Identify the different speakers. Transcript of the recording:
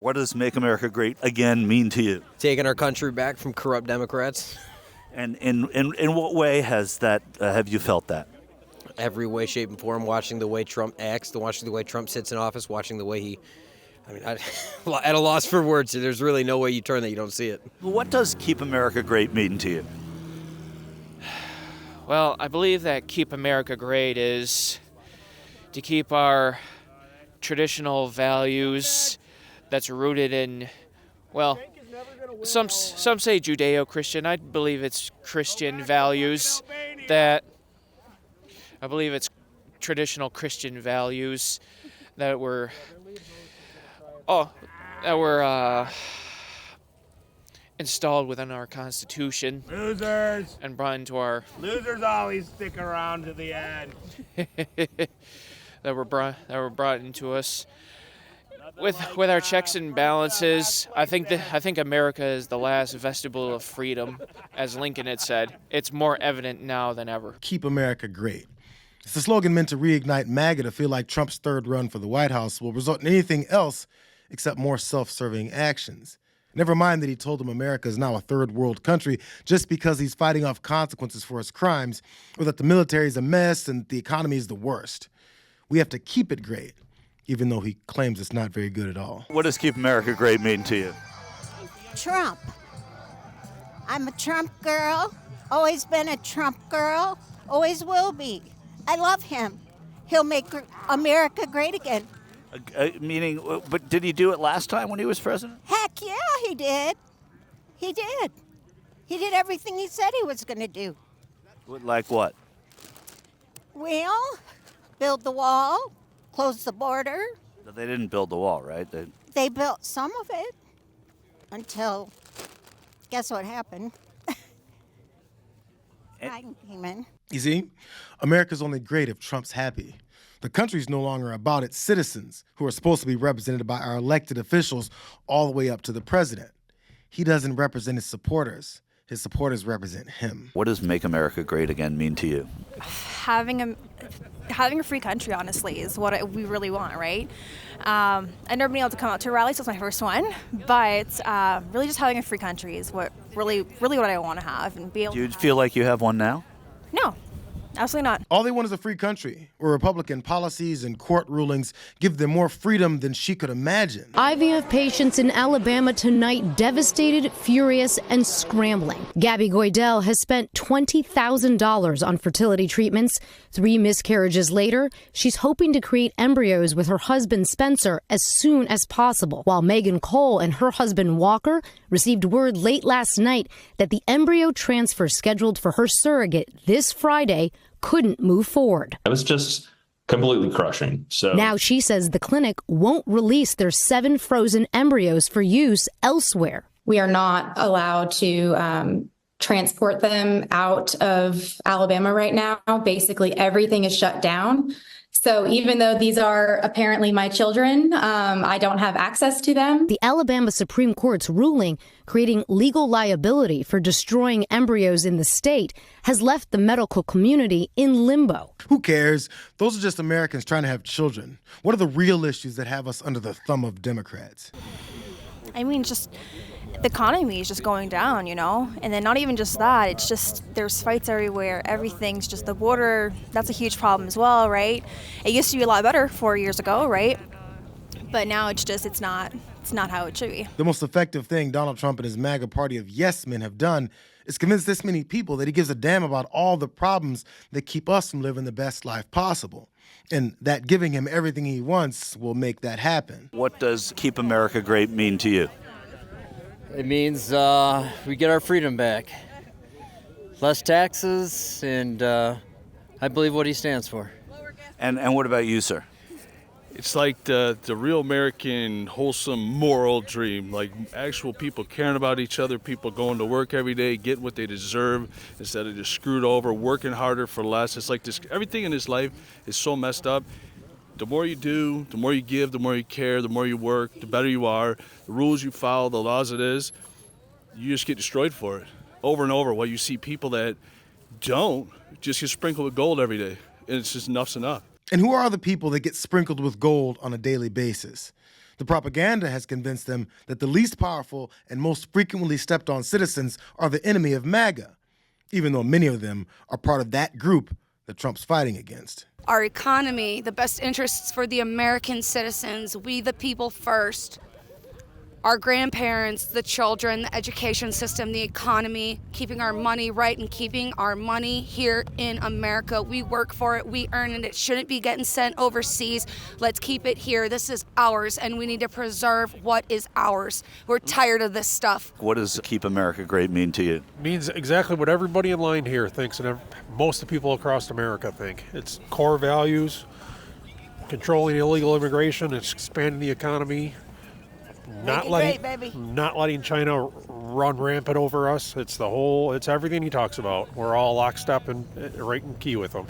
Speaker 1: What does Make America Great Again mean to you?
Speaker 2: Taking our country back from corrupt Democrats.
Speaker 1: And in what way has that have you felt that?
Speaker 2: Every way, shape, and form, watching the way Trump acts, watching the way Trump sits in office, watching the way at a loss for words. There's really no way you turn that you don't see it.
Speaker 1: What does Keep America Great mean to you?
Speaker 3: Well, I believe that Keep America Great is to keep our traditional values that's rooted in, well, some say Judeo-Christian. I believe it's Christian values I believe it's traditional Christian values that were installed within our Constitution.
Speaker 4: Losers!
Speaker 3: And brought into our...
Speaker 4: Losers always stick around to the end.
Speaker 3: that were brought into us. With our checks and balances, I think America is the last vestibule of freedom, as Lincoln had said. It's more evident now than ever.
Speaker 5: Keep America Great. It's a slogan meant to reignite MAGA to feel like Trump's third run for the White House will result in anything else except more self-serving actions. Never mind that he told them America is now a third world country just because he's fighting off consequences for his crimes, or that the military is a mess and the economy is the worst. We have to keep it great, even though he claims it's not very good at all.
Speaker 1: What does Keep America Great mean to you?
Speaker 6: Trump. I'm a Trump girl, always been a Trump girl, always will be. I love him. He'll make America great again.
Speaker 1: Meaning, but did he do it last time when he was president?
Speaker 6: Heck yeah, he did. He did. He did everything he said he was going to do.
Speaker 1: Like what?
Speaker 6: Well, build the wall, close the border.
Speaker 1: They didn't build the wall, right?
Speaker 6: They built some of it until, guess what happened? Biden came in.
Speaker 5: You see, America's only great if Trump's happy. The country's no longer about its citizens, who are supposed to be represented by our elected officials all the way up to the president. He doesn't represent his supporters. His supporters represent him.
Speaker 1: What does Make America Great Again mean to you?
Speaker 7: Having a free country, honestly, is what we really want, right? I've never been able to come out to a rally, so it's my first one. But really just having a free country is what really what I want to have. And be able
Speaker 1: Do you feel like you have one now?
Speaker 7: No. Absolutely not.
Speaker 5: All they want is a free country, where Republican policies and court rulings give them more freedom than she could imagine.
Speaker 8: IVF patients in Alabama tonight devastated, furious, and scrambling. Gabby Goydell has spent $20,000 on fertility treatments. 3 miscarriages later, she's hoping to create embryos with her husband Spencer as soon as possible, while Megan Cole and her husband Walker received word late last night that the embryo transfer scheduled for her surrogate this Friday couldn't move forward.
Speaker 9: It was just completely crushing. So
Speaker 8: now she says the clinic won't release their 7 frozen embryos for use elsewhere.
Speaker 10: We are not allowed to transport them out of Alabama right now. Basically, everything is shut down. So even though these are apparently my children, I don't have access to them.
Speaker 8: The Alabama Supreme Court's ruling creating legal liability for destroying embryos in the state has left the medical community in limbo.
Speaker 5: Who cares? Those are just Americans trying to have children. What are the real issues that have us under the thumb of Democrats?
Speaker 7: I mean, just the economy is just going down, you know? And then not even just that, it's just there's fights everywhere. Everything's just the border. That's a huge problem as well, right? It used to be a lot better 4 years ago, right? But now it's not how it should be.
Speaker 5: The most effective thing Donald Trump and his MAGA party of yes men have done is convince this many people that he gives a damn about all the problems that keep us from living the best life possible. And that giving him everything he wants will make that happen.
Speaker 1: What does Keep America Great mean to you?
Speaker 11: It means we get our freedom back. Less taxes, and I believe what he stands for.
Speaker 1: And what about you, sir?
Speaker 12: It's like the real American wholesome moral dream, like actual people caring about each other, people going to work every day, getting what they deserve instead of just screwed over, working harder for less. It's like this, everything in this life is so messed up. The more you do, the more you give, the more you care, the more you work, the better you are. The rules you follow, the laws it is, you just get destroyed for it. Over and over, while you see people that don't just get sprinkled with gold every day. And it's just enough's enough.
Speaker 5: And who are the people that get sprinkled with gold on a daily basis? The propaganda has convinced them that the least powerful and most frequently stepped on citizens are the enemy of MAGA, even though many of them are part of that group that Trump's fighting against.
Speaker 13: Our economy, the best interests for the American citizens, we the people first. Our grandparents, the children, the education system, the economy, keeping our money right and keeping our money here in America. We work for it, we earn it. It shouldn't be getting sent overseas. Let's keep it here. This is ours, and we need to preserve what is ours. We're tired of this stuff.
Speaker 1: What does Keep America Great mean to you?
Speaker 14: Means exactly what everybody in line here thinks, and most of the people across America think. It's core values, controlling illegal immigration, it's expanding the economy, not letting China run rampant over us. It's everything he talks about. We're all lockstep and right in key with him.